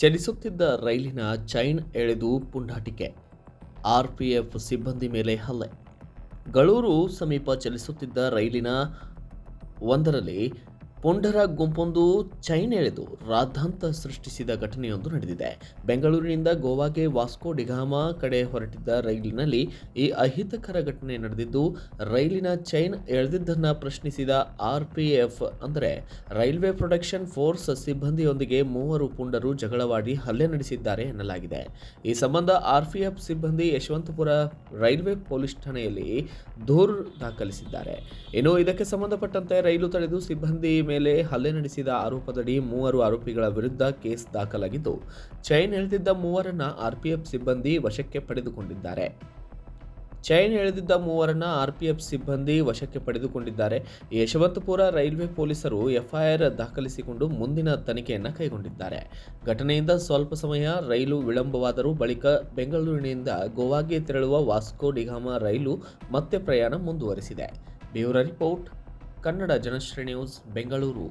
ಚಲಿಸುತ್ತಿದ್ದ ರೈಲಿನ ಚೈನ್ ಎಳೆದು ಪುಂಡಾಟಿಕೆ. ಆರ್ಪಿಎಫ್ ಸಿಬ್ಬಂದಿ ಮೇಲೆ ಹಲ್ಲೆ. ಗಳೂರು ಸಮೀಪ ಚಲಿಸುತ್ತಿದ್ದ ರೈಲಿನ ಒಂದರಲ್ಲಿ ಪುಂಡರ ಗುಂಪೊಂದು ಚೈನ್ ಎಳೆದು ರಾದ್ಧಾಂತ ಸೃಷ್ಟಿಸಿದ ಘಟನೆಯೊಂದು ನಡೆದಿದೆ. ಬೆಂಗಳೂರಿನಿಂದ ಗೋವಾಗೆ ವಾಸ್ಕೋ ಡಿಗಾಮಾ ಕಡೆ ಹೊರಟಿದ್ದ ರೈಲಿನಲ್ಲಿ ಈ ಅಹಿತಕರ ಘಟನೆ ನಡೆದಿದ್ದು, ರೈಲಿನ ಚೈನ್ ಎಳೆದಿದ್ದನ್ನು ಪ್ರಶ್ನಿಸಿದ ಆರ್ಪಿಎಫ್ ಅಂದರೆ ರೈಲ್ವೆ ಪ್ರೊಟೆಕ್ಷನ್ ಫೋರ್ಸ್ ಸಿಬ್ಬಂದಿಯೊಂದಿಗೆ ಮೂವರು ಪುಂಡರು ಜಗಳವಾಡಿ ಹಲ್ಲೆ ನಡೆಸಿದ್ದಾರೆ ಎನ್ನಲಾಗಿದೆ. ಈ ಸಂಬಂಧ ಆರ್ಪಿಎಫ್ ಸಿಬ್ಬಂದಿ ಯಶವಂತಪುರ ರೈಲ್ವೆ ಪೊಲೀಸ್ ಠಾಣೆಯಲ್ಲಿ ದೂರು ದಾಖಲಿಸಿದ್ದಾರೆ. ಇನ್ನು ಇದಕ್ಕೆ ಸಂಬಂಧಪಟ್ಟಂತೆ ರೈಲು ತಡೆದು ಸಿಬ್ಬಂದಿ ಮೇಲೆ ಹಲ್ಲೆ ನಡೆಸಿದ ಆರೋಪದಡಿ ಮೂವರು ಆರೋಪಿಗಳ ವಿರುದ್ಧ ಕೇಸ್ ದಾಖಲಾಗಿದ್ದು, ಚೈನ್ ಎಳೆದಿದ್ದ ಮೂವರನ್ನ ಆರ್ಪಿಎಫ್ ಸಿಬ್ಬಂದಿ ವಶಕ್ಕೆ ಪಡೆದುಕೊಂಡಿದ್ದಾರೆ. ಯಶವಂತಪುರ ರೈಲ್ವೆ ಪೊಲೀಸರು ಎಫ್ಐಆರ್ ದಾಖಲಿಸಿಕೊಂಡು ಮುಂದಿನ ತನಿಖೆಯನ್ನು ಕೈಗೊಂಡಿದ್ದಾರೆ. ಘಟನೆಯಿಂದ ಸ್ವಲ್ಪ ಸಮಯ ರೈಲು ವಿಳಂಬವಾದರೂ ಬಳಿಕ ಬೆಂಗಳೂರಿನಿಂದ ಗೋವಾಗೆ ತೆರಳುವ ವಾಸ್ಕೋ ಡಿಗಾಮಾ ರೈಲು ಮತ್ತೆ ಪ್ರಯಾಣ ಮುಂದುವರಿಸಿದೆ. Bureau report, Kannada Janashree news, Bengaluru.